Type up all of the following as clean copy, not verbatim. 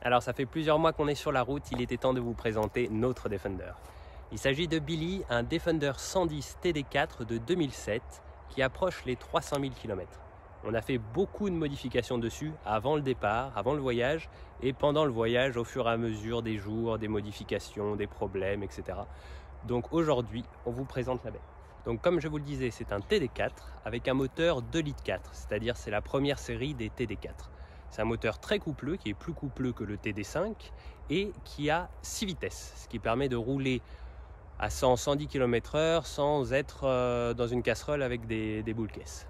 Alors ça fait plusieurs mois qu'on est sur la route, il était temps de vous présenter notre Defender. Il s'agit de Billy, un Defender 110 TD4 de 2007 qui approche les 300 000 km. On a fait beaucoup de modifications dessus avant le départ, avant le voyage et pendant le voyage au fur et à mesure des jours, des modifications, des problèmes, etc. Donc aujourd'hui, on vous présente la bête. Donc comme je vous le disais, c'est un TD4 avec un moteur 2,4 litres, c'est-à-dire c'est la première série des TD4. C'est un moteur très coupleux, qui est plus coupleux que le TD5 et qui a 6 vitesses, ce qui permet de rouler à 100-110 km/h sans être dans une casserole avec des boules caisses.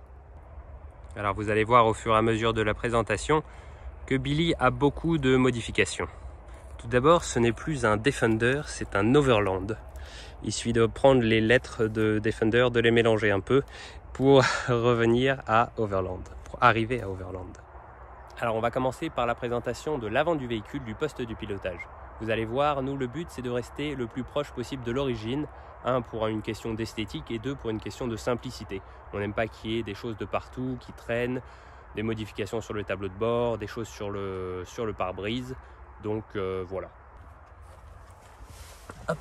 Alors vous allez voir au fur et à mesure de la présentation que Billy a beaucoup de modifications. Tout d'abord, ce n'est plus un Defender, c'est un Overland. Il suffit de prendre les lettres de Defender, de les mélanger un peu pour revenir à Overland, pour arriver à Overland. Alors on va commencer par la présentation de l'avant du véhicule, du poste du pilotage. Vous allez voir, nous le but c'est de rester le plus proche possible de l'origine. Un, pour une question d'esthétique et deux, pour une question de simplicité. On n'aime pas qu'il y ait des choses de partout qui traînent, des modifications sur le tableau de bord, des choses sur le pare-brise. Donc voilà. Hop.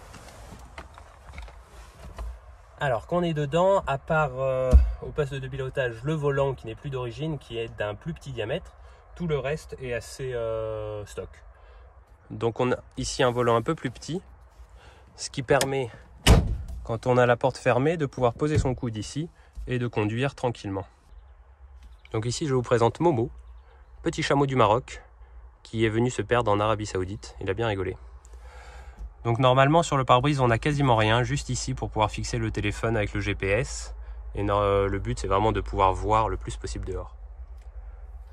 Alors qu'on est dedans, à part au poste de pilotage, le volant qui n'est plus d'origine, qui est d'un plus petit diamètre, tout le reste est assez stock. Donc on a ici un volant un peu plus petit, ce qui permet, quand on a la porte fermée, de pouvoir poser son coude ici et de conduire tranquillement. Donc ici je vous présente Momo, petit chameau du Maroc, qui est venu se perdre en Arabie Saoudite. Il a bien rigolé. Donc normalement sur le pare-brise on n'a quasiment rien, juste ici pour pouvoir fixer le téléphone avec le GPS. Et le but c'est vraiment de pouvoir voir le plus possible dehors.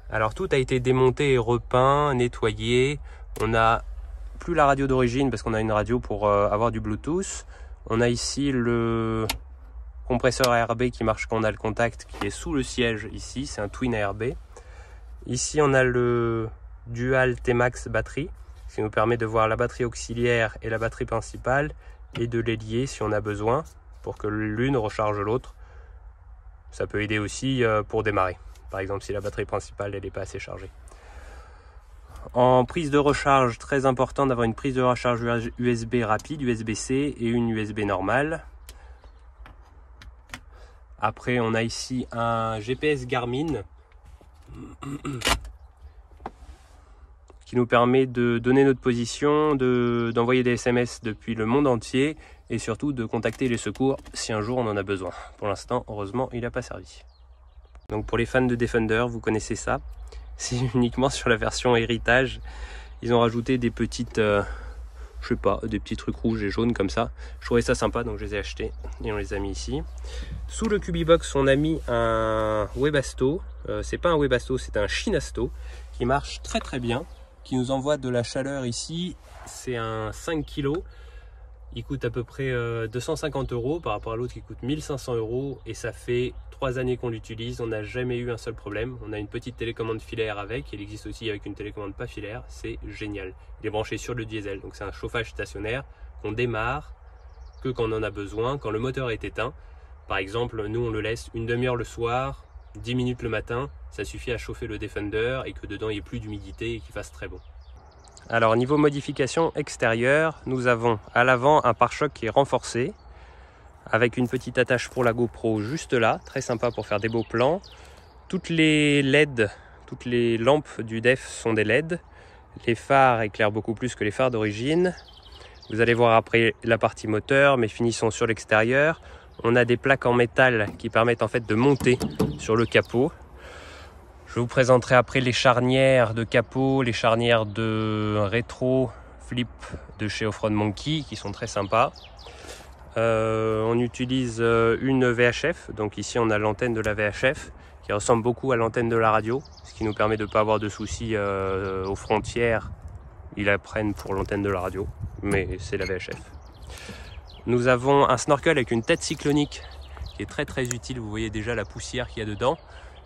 Alors tout a été démonté et repeint, nettoyé. On n'a plus la radio d'origine parce qu'on a une radio pour avoir du Bluetooth. On a ici le compresseur ARB qui marche quand on a le contact, qui est sous le siège ici, c'est un Twin ARB. Ici on a le Dual T-Max batterie, ce qui nous permet de voir la batterie auxiliaire et la batterie principale et de les lier si on a besoin pour que l'une recharge l'autre. Ça peut aider aussi pour démarrer. Par exemple, si la batterie principale n'est pas assez chargée. En prise de recharge, très important d'avoir une prise de recharge USB rapide, USB-C et une USB normale. Après, on a ici un GPS Garmin qui nous permet de donner notre position, d'envoyer des SMS depuis le monde entier et surtout de contacter les secours si un jour on en a besoin. Pour l'instant, heureusement, il n'a pas servi. Donc pour les fans de Defender, vous connaissez ça. C'est uniquement sur la version héritage. Ils ont rajouté des petites, je sais pas, des petits trucs rouges et jaunes comme ça. Je trouvais ça sympa, donc je les ai achetés et on les a mis ici. Sous le Cubibox, on a mis un Webasto. C'est pas un Webasto, c'est un Shinasto qui marche très très bien, qui nous envoie de la chaleur ici. C'est un 5 kg. Il coûte à peu près 250 € par rapport à l'autre qui coûte 1500 € et ça fait 3 années qu'on l'utilise, on n'a jamais eu un seul problème. On a une petite télécommande filaire avec, il existe aussi avec une télécommande pas filaire, c'est génial. Il est branché sur le diesel, donc c'est un chauffage stationnaire qu'on démarre que quand on en a besoin, quand le moteur est éteint. Par exemple, nous on le laisse une demi-heure le soir, 10 minutes le matin, ça suffit à chauffer le Defender et que dedans il n'y ait plus d'humidité et qu'il fasse très bon. Alors niveau modification extérieure, nous avons à l'avant un pare-choc qui est renforcé avec une petite attache pour la GoPro juste là, très sympa pour faire des beaux plans. Toutes les LED, toutes les lampes du Def sont des LED. Les phares éclairent beaucoup plus que les phares d'origine. Vous allez voir après la partie moteur, mais finissons sur l'extérieur. On a des plaques en métal qui permettent en fait de monter sur le capot. Je vous présenterai après les charnières de capot, les charnières de rétro flip de chez Offroad Monkey qui sont très sympas. On utilise une VHF, donc ici on a l'antenne de la VHF qui ressemble beaucoup à l'antenne de la radio, ce qui nous permet de ne pas avoir de soucis aux frontières. Ils la prennent pour l'antenne de la radio, mais c'est la VHF. Nous avons un snorkel avec une tête cyclonique qui est très très utile, vous voyez déjà la poussière qu'il y a dedans.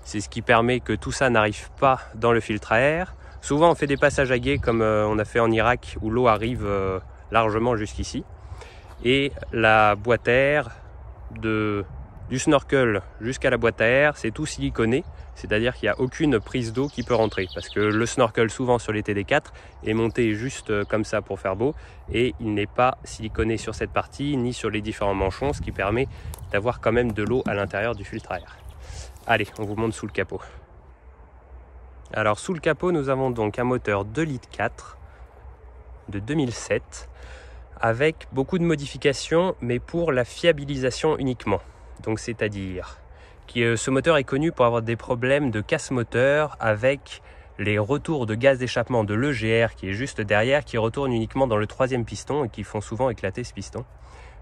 C'est ce qui permet que tout ça n'arrive pas dans le filtre à air. Souvent on fait des passages à gué comme on a fait en Irak où l'eau arrive largement jusqu'ici. Et la boîte air de Du snorkel jusqu'à la boîte à air, c'est tout siliconé, c'est-à-dire qu'il n'y a aucune prise d'eau qui peut rentrer. Parce que le snorkel, souvent sur les TD4, est monté juste comme ça pour faire beau, et il n'est pas siliconé sur cette partie, ni sur les différents manchons, ce qui permet d'avoir quand même de l'eau à l'intérieur du filtre à air. Allez, on vous montre sous le capot. Alors sous le capot, nous avons donc un moteur 2,4 litres de 2007, avec beaucoup de modifications, mais pour la fiabilisation uniquement. Donc c'est-à-dire que ce moteur est connu pour avoir des problèmes de casse moteur avec les retours de gaz d'échappement de l'EGR qui est juste derrière, qui retournent uniquement dans le 3e piston et qui font souvent éclater ce piston.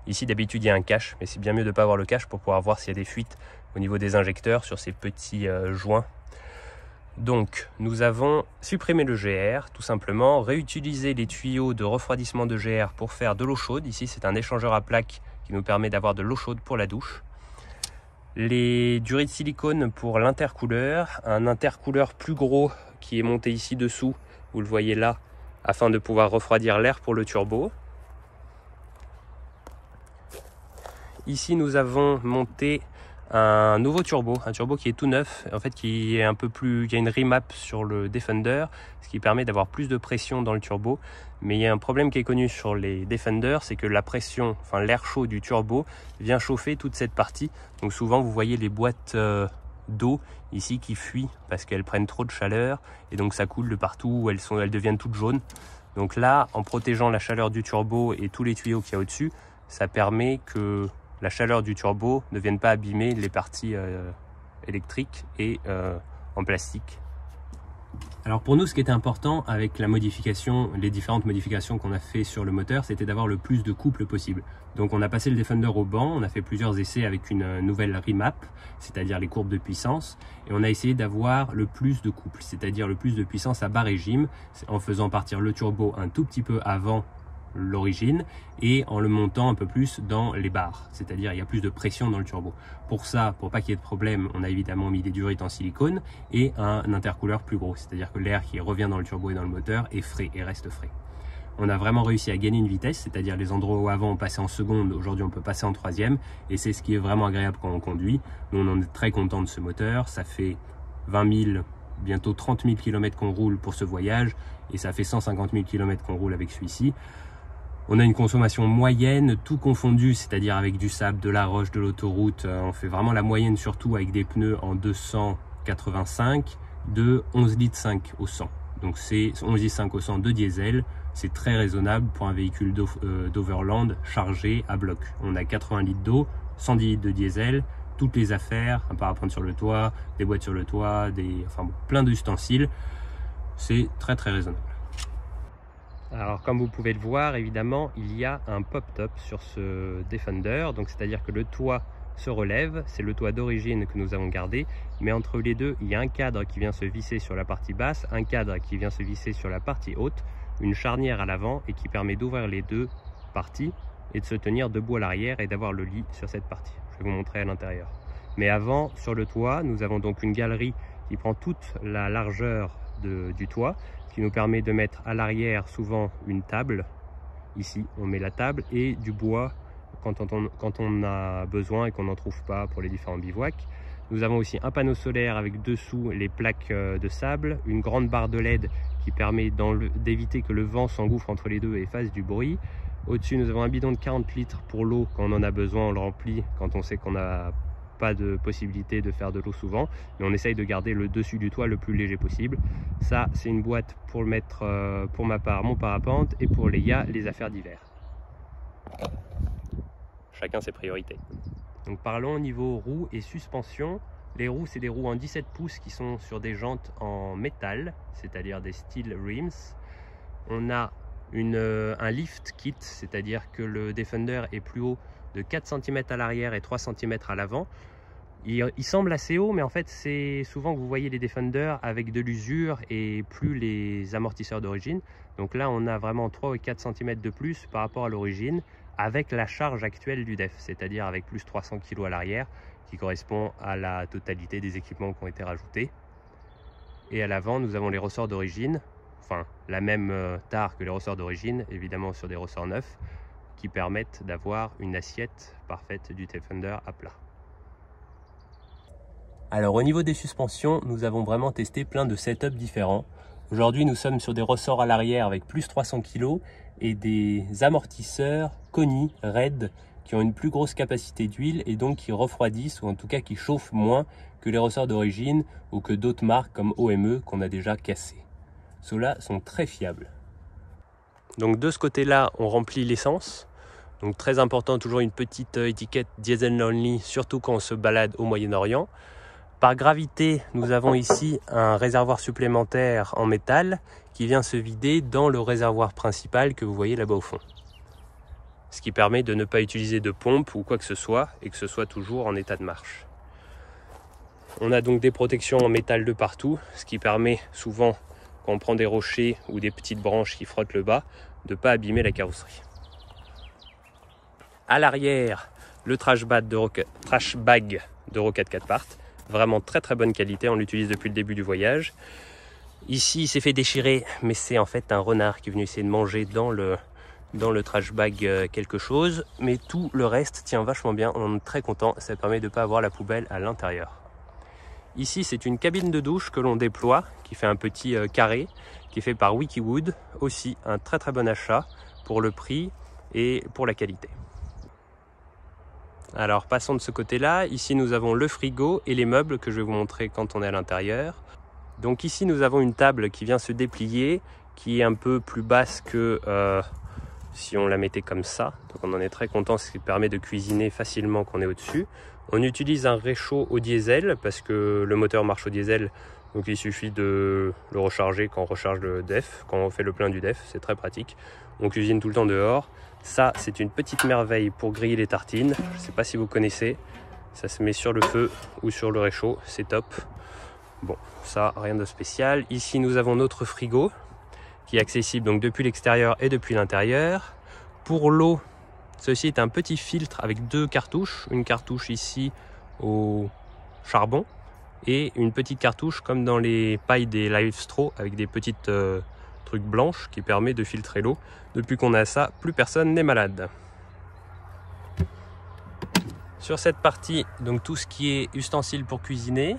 Ici d'habitude il y a un cache, mais c'est bien mieux de ne pas avoir le cache pour pouvoir voir s'il y a des fuites au niveau des injecteurs sur ces petits joints. Donc nous avons supprimé le GR, tout simplement, réutilisé les tuyaux de refroidissement de GR pour faire de l'eau chaude. Ici c'est un échangeur à plaques qui nous permet d'avoir de l'eau chaude pour la douche. Les durées de silicone pour l'intercooleur, un intercooleur plus gros qui est monté ici dessous, vous le voyez là, afin de pouvoir refroidir l'air pour le turbo. Ici nous avons monté un nouveau turbo, un turbo qui est tout neuf, en fait qui est un peu plus, qui a une remap sur le Defender, ce qui permet d'avoir plus de pression dans le turbo. Mais il y a un problème qui est connu sur les Defender, c'est que la pression, enfin l'air chaud du turbo vient chauffer toute cette partie. Donc souvent vous voyez les boîtes d'eau ici qui fuient parce qu'elles prennent trop de chaleur et donc ça coule de partout, elles deviennent toutes jaunes. Donc là, en protégeant la chaleur du turbo et tous les tuyaux qu'il y a au-dessus, ça permet que la chaleur du turbo ne vienne pas abîmer les parties électriques et en plastique. Alors pour nous, ce qui était important avec la modification, les différentes modifications qu'on a fait sur le moteur, c'était d'avoir le plus de couple possible. Donc on a passé le Defender au banc, on a fait plusieurs essais avec une nouvelle remap, c'est-à-dire les courbes de puissance, et on a essayé d'avoir le plus de couple, c'est-à-dire le plus de puissance à bas régime, en faisant partir le turbo un tout petit peu avant l'origine et en le montant un peu plus dans les barres, c'est-à-dire il y a plus de pression dans le turbo. Pour ça, pour pas qu'il y ait de problème, on a évidemment mis des durites en silicone et un intercooleur plus gros, c'est-à-dire que l'air qui revient dans le turbo et dans le moteur est frais et reste frais. On a vraiment réussi à gagner une vitesse, c'est-à-dire les endroits où avant on passait en seconde, aujourd'hui on peut passer en 3e, et c'est ce qui est vraiment agréable quand on conduit. Nous on est très content de ce moteur, ça fait 20 000, bientôt 30 000 km qu'on roule pour ce voyage, et ça fait 150 000 km qu'on roule avec celui-ci. On a une consommation moyenne, tout confondu, c'est-à-dire avec du sable, de la roche, de l'autoroute. On fait vraiment la moyenne, surtout avec des pneus en 285 de 11,5 litres au 100. Donc c'est 11,5 litres au 100 de diesel. C'est très raisonnable pour un véhicule d'Overland chargé à bloc. On a 80 litres d'eau, 110 litres de diesel, toutes les affaires, un parapente sur le toit, des boîtes sur le toit, enfin bon, plein d'ustensiles. C'est très très raisonnable. Alors comme vous pouvez le voir, évidemment, il y a un pop-top sur ce Defender, donc c'est-à-dire que le toit se relève, c'est le toit d'origine que nous avons gardé, mais entre les deux, il y a un cadre qui vient se visser sur la partie basse, un cadre qui vient se visser sur la partie haute, une charnière à l'avant et qui permet d'ouvrir les deux parties et de se tenir debout à l'arrière et d'avoir le lit sur cette partie. Je vais vous montrer à l'intérieur. Mais avant, sur le toit, nous avons donc une galerie qui prend toute la largeur du toit, qui nous permet de mettre à l'arrière souvent une table. Ici on met la table et du bois quand on a besoin et qu'on n'en trouve pas pour les différents bivouacs. Nous avons aussi un panneau solaire avec dessous les plaques de sable, une grande barre de LED qui permet d'éviter que le vent s'engouffre entre les deux et fasse du bruit. Au-dessus nous avons un bidon de 40 litres pour l'eau quand on en a besoin, on le remplit quand on sait qu'on n'a pas de possibilité de faire de l'eau souvent, mais on essaye de garder le dessus du toit le plus léger possible. Ça c'est une boîte pour le mettre pour ma part mon parapente, et pour Léa les affaires d'hiver. Chacun ses priorités. Donc parlons au niveau roues et suspension. Les roues, c'est des roues en 17 pouces qui sont sur des jantes en métal, c'est-à-dire des steel rims. On a un lift kit, c'est-à-dire que le Defender est plus haut de 4 cm à l'arrière et 3 cm à l'avant. Il semble assez haut, mais en fait c'est souvent que vous voyez les Defender avec de l'usure et plus les amortisseurs d'origine. Donc là on a vraiment 3 ou 4 cm de plus par rapport à l'origine avec la charge actuelle du Def, c'est-à-dire avec plus 300 kg à l'arrière, qui correspond à la totalité des équipements qui ont été rajoutés. Et à l'avant nous avons les ressorts d'origine, enfin la même tare que les ressorts d'origine, évidemment sur des ressorts neufs, qui permettent d'avoir une assiette parfaite du Defender à plat. Alors au niveau des suspensions, nous avons vraiment testé plein de setups différents. Aujourd'hui, nous sommes sur des ressorts à l'arrière avec plus 300 kg et des amortisseurs Koni Red qui ont une plus grosse capacité d'huile et donc qui refroidissent ou en tout cas qui chauffent moins que les ressorts d'origine ou que d'autres marques comme OME qu'on a déjà cassés. Ceux-là sont très fiables. Donc de ce côté-là, on remplit l'essence. Donc très important, toujours une petite étiquette Diesel Only, surtout quand on se balade au Moyen-Orient. Par gravité, nous avons ici un réservoir supplémentaire en métal qui vient se vider dans le réservoir principal que vous voyez là-bas au fond. Ce qui permet de ne pas utiliser de pompe ou quoi que ce soit et que ce soit toujours en état de marche. On a donc des protections en métal de partout, ce qui permet souvent, quand on prend des rochers ou des petites branches qui frottent le bas, de ne pas abîmer la carrosserie. À l'arrière, le trash bag de Roccat 4 Part. Vraiment très très bonne qualité, on l'utilise depuis le début du voyage. Ici il s'est fait déchirer, mais c'est en fait un renard qui est venu essayer de manger dans le trash bag quelque chose. Mais tout le reste tient vachement bien, on est très content, ça permet de ne pas avoir la poubelle à l'intérieur. Ici c'est une cabine de douche que l'on déploie, qui fait un petit carré, qui est fait par Wikiwood. Aussi un très très bon achat pour le prix et pour la qualité. Alors passons de ce côté-là, ici nous avons le frigo et les meubles que je vais vous montrer quand on est à l'intérieur. Donc ici nous avons une table qui vient se déplier, qui est un peu plus basse que si on la mettait comme ça. Donc on en est très content, ce qui permet de cuisiner facilement quand on est au-dessus. On utilise un réchaud au diesel parce que le moteur marche au diesel, donc il suffit de le recharger quand on recharge le DEF, quand on fait le plein du DEF, c'est très pratique. On cuisine tout le temps dehors. Ça, c'est une petite merveille pour griller les tartines. Je ne sais pas si vous connaissez. Ça se met sur le feu ou sur le réchaud. C'est top. Bon, ça, rien de spécial. Ici, nous avons notre frigo qui est accessible donc depuis l'extérieur et depuis l'intérieur. Pour l'eau, ceci est un petit filtre avec deux cartouches. Une cartouche ici au charbon et une petite cartouche comme dans les pailles des Live Straw avec des petites trucs blanches qui permet de filtrer l'eau. Depuis qu'on a ça, plus personne n'est malade. Sur cette partie, donc tout ce qui est ustensiles pour cuisiner.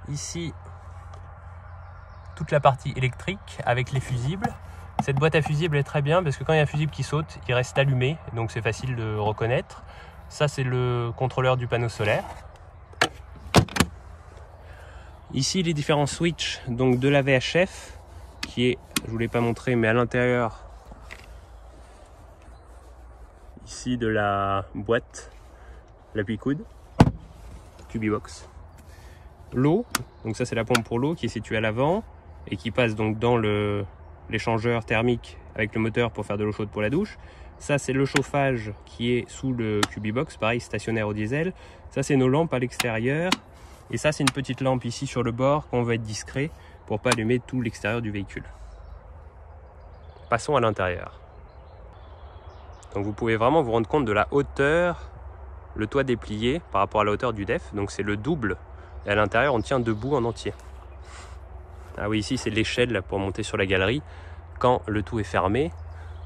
Ici, toute la partie électrique avec les fusibles. Cette boîte à fusibles est très bien parce que quand il y a un fusible qui saute, il reste allumé, donc c'est facile de reconnaître. Ça, c'est le contrôleur du panneau solaire. Ici, les différents switches donc de la VHF, qui est, je ne vous l'ai pas montré, mais à l'intérieur ici de la boîte, l'appui-coude, Cubibox. L'eau, donc ça c'est la pompe pour l'eau qui est située à l'avant et qui passe donc dans l'échangeur thermique avec le moteur pour faire de l'eau chaude pour la douche. Ça c'est le chauffage qui est sous le Cubibox, pareil stationnaire au diesel. Ça c'est nos lampes à l'extérieur et ça c'est une petite lampe ici sur le bord quand on veut être discret pour pas allumer tout l'extérieur du véhicule. Passons à l'intérieur. Donc vous pouvez vraiment vous rendre compte de la hauteur, le toit déplié par rapport à la hauteur du DEF, donc c'est le double. Et à l'intérieur on tient debout en entier. Ah oui, ici c'est l'échelle pour monter sur la galerie quand le tout est fermé.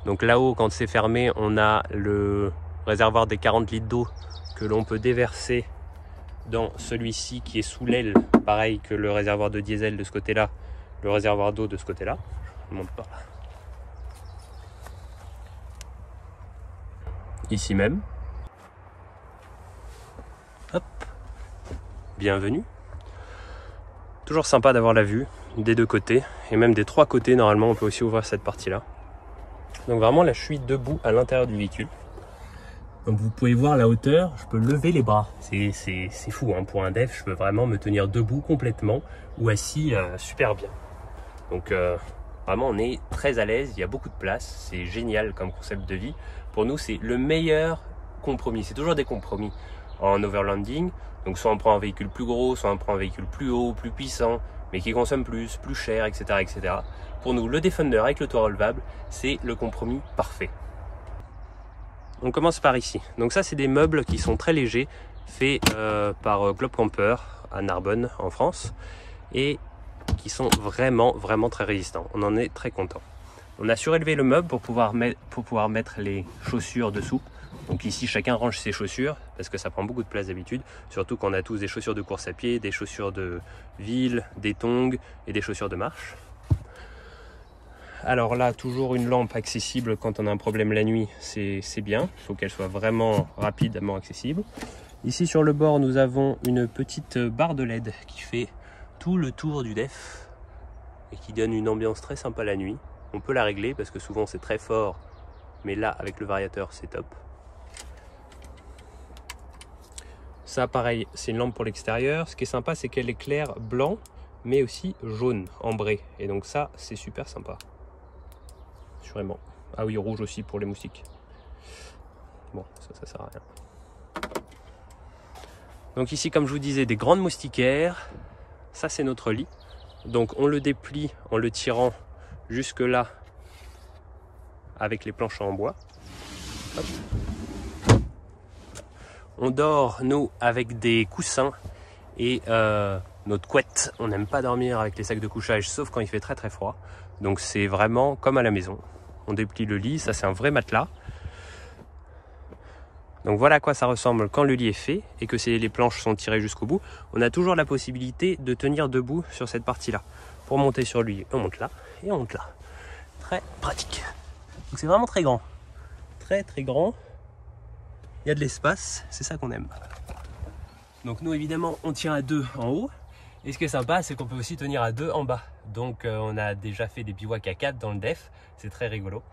Donc là-haut, quand c'est fermé, on a le réservoir des 40 litres d'eau que l'on peut déverser dans celui-ci qui est sous l'aile, pareil que le réservoir de diesel de ce côté-là, le réservoir d'eau de ce côté-là. Je ne monte pas. Ici même. Hop. Bienvenue. Toujours sympa d'avoir la vue des deux côtés et même des trois côtés. Normalement, on peut aussi ouvrir cette partie-là. Donc vraiment, là, je suis debout à l'intérieur du véhicule. Donc vous pouvez voir la hauteur, je peux lever les bras. C'est fou, hein. Pour un DEF, je peux vraiment me tenir debout complètement ou assis super bien. Donc vraiment, on est très à l'aise, il y a beaucoup de place. C'est génial comme concept de vie. Pour nous, c'est le meilleur compromis. C'est toujours des compromis en overlanding. Donc soit on prend un véhicule plus gros, soit on prend un véhicule plus haut, plus puissant, mais qui consomme plus cher, etc., etc. Pour nous, le Defender avec le toit relevable, c'est le compromis parfait. On commence par ici. Donc ça, c'est des meubles qui sont très légers, faits par Globe Camper à Narbonne, en France, et qui sont vraiment très résistants. On en est très content. On a surélevé le meuble pour pouvoir mettre les chaussures dessous. Donc ici, chacun range ses chaussures parce que ça prend beaucoup de place d'habitude, surtout quand on a tous des chaussures de course à pied, des chaussures de ville, des tongs et des chaussures de marche. Alors là, toujours une lampe accessible quand on a un problème la nuit, c'est bien. Il faut qu'elle soit vraiment rapidement accessible. Ici sur le bord, nous avons une petite barre de LED qui fait tout le tour du DEF et qui donne une ambiance très sympa la nuit. On peut la régler parce que souvent c'est très fort, mais là avec le variateur c'est top. Ça pareil, c'est une lampe pour l'extérieur. Ce qui est sympa, c'est qu'elle éclaire blanc mais aussi jaune, ambré. Et donc ça, c'est super sympa. Sûrement. Ah oui, rouge aussi pour les moustiques. Bon, ça sert à rien. Donc ici, comme je vous disais, des grandes moustiquaires. Ça, c'est notre lit. Donc on le déplie en le tirant jusque là avec les planches en bois. Hop. On dort, nous, avec des coussins et notre couette. On n'aime pas dormir avec les sacs de couchage, sauf quand il fait très très froid. Donc c'est vraiment comme à la maison. On déplie le lit, ça c'est un vrai matelas. Donc voilà à quoi ça ressemble quand le lit est fait et que les planches sont tirées jusqu'au bout. On a toujours la possibilité de tenir debout sur cette partie-là. Pour monter sur lui, on monte là et on monte là. Très pratique. Donc c'est vraiment très grand. Très très grand. Il y a de l'espace, c'est ça qu'on aime. Donc nous évidemment on tient à 2 en haut. Et ce qui est sympa, c'est qu'on peut aussi tenir à 2 en bas. Donc on a déjà fait des bivouacs à 4 dans le DEF, c'est très rigolo.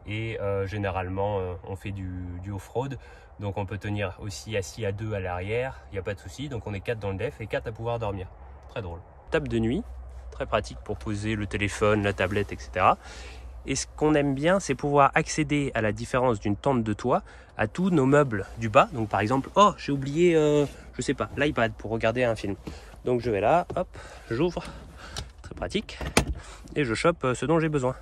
Et généralement on fait du off-road. Donc on peut tenir aussi assis à 2 à l'arrière, il n'y a pas de souci. Donc on est 4 dans le DEF et 4 à pouvoir dormir. Très drôle. Table de nuit, très pratique pour poser le téléphone, la tablette, etc. Et ce qu'on aime bien, c'est pouvoir accéder, à la différence d'une tente de toit, à tous nos meubles du bas. Donc par exemple, oh j'ai oublié, je sais pas, l'iPad pour regarder un film. Donc je vais là, hop, j'ouvre, très pratique, et je chope ce dont j'ai besoin.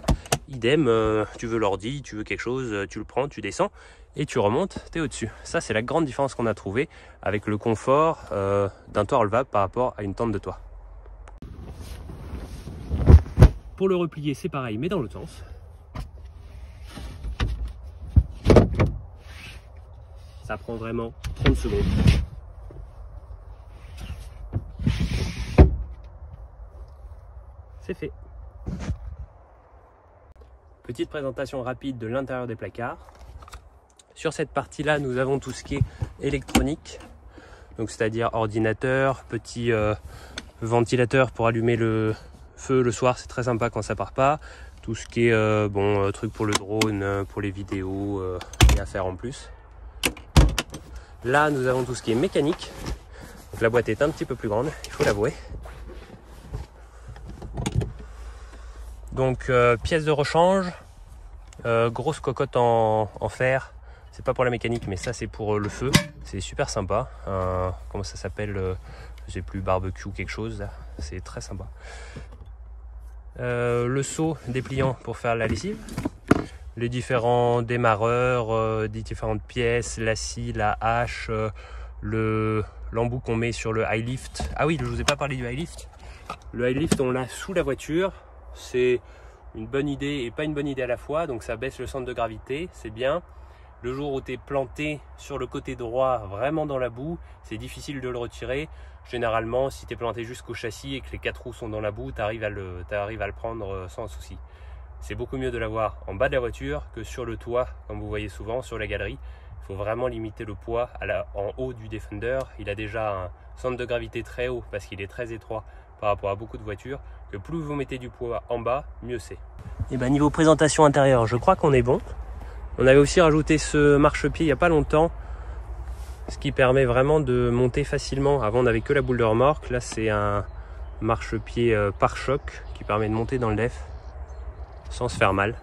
Idem, tu veux l'ordi, tu veux quelque chose, tu le prends, tu descends, et tu remontes, tu es au-dessus. Ça c'est la grande différence qu'on a trouvée avec le confort d'un toit relevable par rapport à une tente de toit. Pour le replier, c'est pareil, mais dans l'autre sens. Ça prend vraiment 30 secondes. C'est fait. Petite présentation rapide de l'intérieur des placards. Sur cette partie-là, nous avons tout ce qui est électronique. Donc c'est-à-dire ordinateur, petit ventilateur pour allumer le feu le soir, c'est très sympa quand ça part pas. Tout ce qui est truc pour le drone, pour les vidéos et à faire en plus. Là, nous avons tout ce qui est mécanique. Donc la boîte est un petit peu plus grande, il faut l'avouer. Donc pièce de rechange, grosse cocotte en fer. C'est pas pour la mécanique, mais ça c'est pour le feu. C'est super sympa. Comment ça s'appelle, je sais plus, barbecue quelque chose. C'est très sympa. Le seau dépliant pour faire la lessive. Les différents démarreurs, des différentes pièces, la scie, la hache, l'embout qu'on met sur le high lift. Ah oui, je vous ai pas parlé du high lift. Le high lift, on l'a sous la voiture. C'est une bonne idée et pas une bonne idée à la fois. Donc ça baisse le centre de gravité, c'est bien. Le jour où tu es planté sur le côté droit, vraiment dans la boue, c'est difficile de le retirer. Généralement, si tu es planté jusqu'au châssis et que les 4 roues sont dans la boue, tu arrives à le prendre sans souci. C'est beaucoup mieux de l'avoir en bas de la voiture que sur le toit, comme vous voyez souvent, sur la galerie. Il faut vraiment limiter le poids en haut du Defender. Il a déjà un centre de gravité très haut parce qu'il est très étroit par rapport à beaucoup de voitures. Que plus vous mettez du poids en bas, mieux c'est. Et ben niveau présentation intérieure, je crois qu'on est bon. On avait aussi rajouté ce marchepied il n'y a pas longtemps, ce qui permet vraiment de monter facilement. Avant on n'avait que la boule de remorque, là c'est un marchepied pare-choc qui permet de monter dans le DEF sans se faire mal.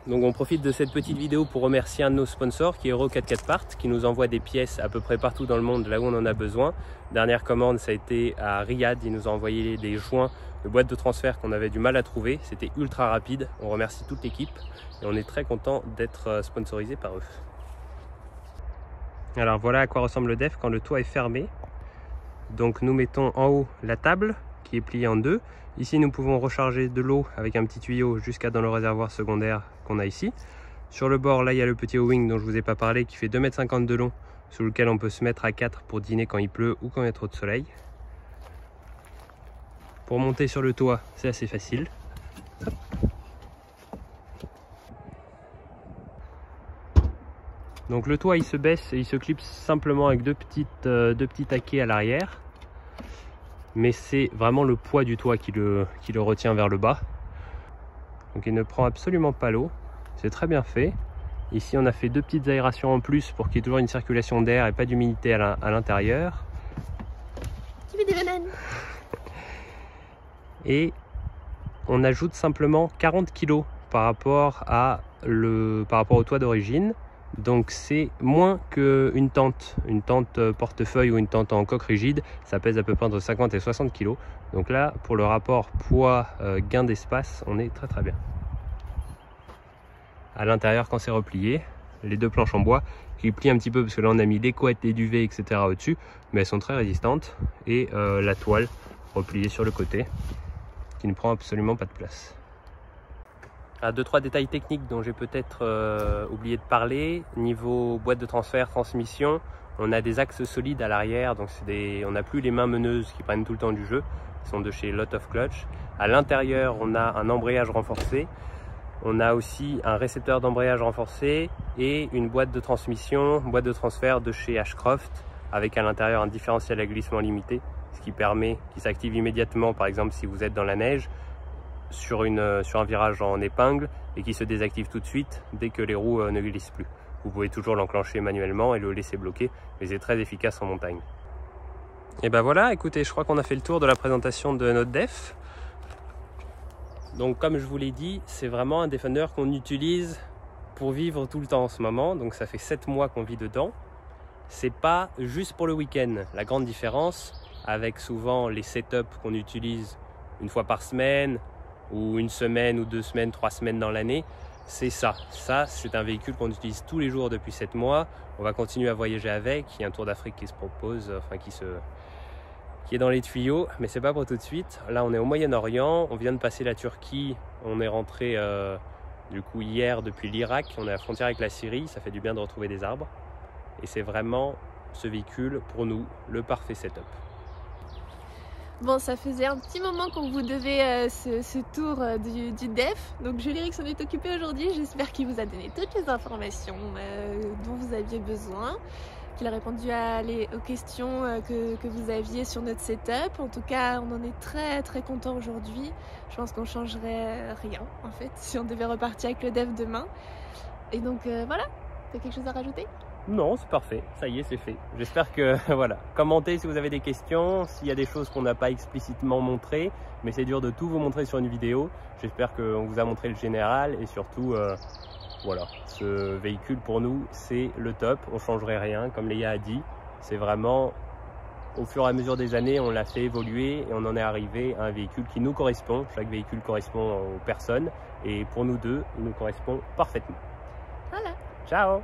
Donc on profite de cette petite vidéo pour remercier un de nos sponsors qui est Euro 44 Parts, qui nous envoie des pièces à peu près partout dans le monde là où on en a besoin. Dernière commande, ça a été à Riyad, il nous a envoyé des joints de boîtes de transfert qu'on avait du mal à trouver. C'était ultra rapide, on remercie toute l'équipe et on est très content d'être sponsorisé par eux. Alors voilà à quoi ressemble le DEF quand le toit est fermé. Donc nous mettons en haut la table qui est pliée en deux. Ici nous pouvons recharger de l'eau avec un petit tuyau jusqu'à dans le réservoir secondaire qu'on a ici. Sur le bord, là, il y a le petit O-wing dont je vous ai pas parlé, qui fait 2,50 m de long, sous lequel on peut se mettre à 4 pour dîner quand il pleut ou quand il y a trop de soleil. Pour monter sur le toit, c'est assez facile. Hop. Donc le toit il se baisse et il se clipse simplement avec deux petits taquets à l'arrière. Mais c'est vraiment le poids du toit qui le retient vers le bas. Donc il ne prend absolument pas l'eau. C'est très bien fait. Ici on a fait deux petites aérations en plus pour qu'il y ait toujours une circulation d'air et pas d'humidité à l'intérieur. Tu veux des bananes? Et on ajoute simplement 40 kg par rapport au toit d'origine. Donc c'est moins qu'une tente portefeuille ou une tente en coque rigide, ça pèse à peu près entre 50 et 60 kg. Donc là, pour le rapport poids-gain d'espace, on est très bien. À l'intérieur, quand c'est replié, les deux planches en bois qui plient un petit peu parce que là on a mis des couettes, des duvets, etc. au-dessus, mais elles sont très résistantes. Et la toile repliée sur le côté qui ne prend absolument pas de place. 2-3 détails techniques dont j'ai peut-être oublié de parler. Niveau boîte de transfert, transmission, on a des axes solides à l'arrière, donc on n'a plus les mains meneuses qui prennent tout le temps du jeu, qui sont de chez Lot of Clutch. À l'intérieur, on a un embrayage renforcé, on a aussi un récepteur d'embrayage renforcé et une boîte de transmission, boîte de transfert de chez Ashcroft, avec à l'intérieur un différentiel à glissement limité, ce qui permet qu'il s'active immédiatement, par exemple si vous êtes dans la neige, sur un virage en épingle et qui se désactive tout de suite dès que les roues ne glissent plus. Vous pouvez toujours l'enclencher manuellement et le laisser bloquer, mais c'est très efficace en montagne. Et ben voilà, écoutez, je crois qu'on a fait le tour de la présentation de notre DEF. Donc comme je vous l'ai dit, c'est vraiment un Defender qu'on utilise pour vivre tout le temps en ce moment. Donc ça fait 7 mois qu'on vit dedans. C'est pas juste pour le week-end. La grande différence avec souvent les setups qu'on utilise une fois par semaine, ou une semaine, ou 2 semaines, 3 semaines dans l'année, c'est ça. Ça, c'est un véhicule qu'on utilise tous les jours depuis 7 mois. On va continuer à voyager avec. Il y a un tour d'Afrique qui se propose, enfin qui est dans les tuyaux, mais c'est pas pour tout de suite. Là, on est au Moyen-Orient. On vient de passer la Turquie. On est rentré du coup hier depuis l'Irak. On est à la frontière avec la Syrie. Ça fait du bien de retrouver des arbres. Et c'est vraiment ce véhicule, pour nous, le parfait setup. Bon, ça faisait un petit moment qu'on vous devait ce tour du DEF, donc Julie s'en est occupée aujourd'hui. J'espère qu'il vous a donné toutes les informations dont vous aviez besoin, qu'il a répondu aux questions que vous aviez sur notre setup. En tout cas, on en est très content aujourd'hui. Je pense qu'on changerait rien en fait si on devait repartir avec le DEF demain. Et donc voilà, t'as quelque chose à rajouter ? Non, c'est parfait, ça y est, c'est fait. J'espère que, voilà, commentez si vous avez des questions, s'il y a des choses qu'on n'a pas explicitement montrées, mais c'est dur de tout vous montrer sur une vidéo. J'espère qu'on vous a montré le général et surtout, voilà, ce véhicule pour nous, c'est le top, on ne changerait rien, comme Léa a dit. C'est vraiment, au fur et à mesure des années, on l'a fait évoluer et on en est arrivé à un véhicule qui nous correspond. Chaque véhicule correspond aux personnes et pour nous deux, il nous correspond parfaitement. Voilà. Ciao!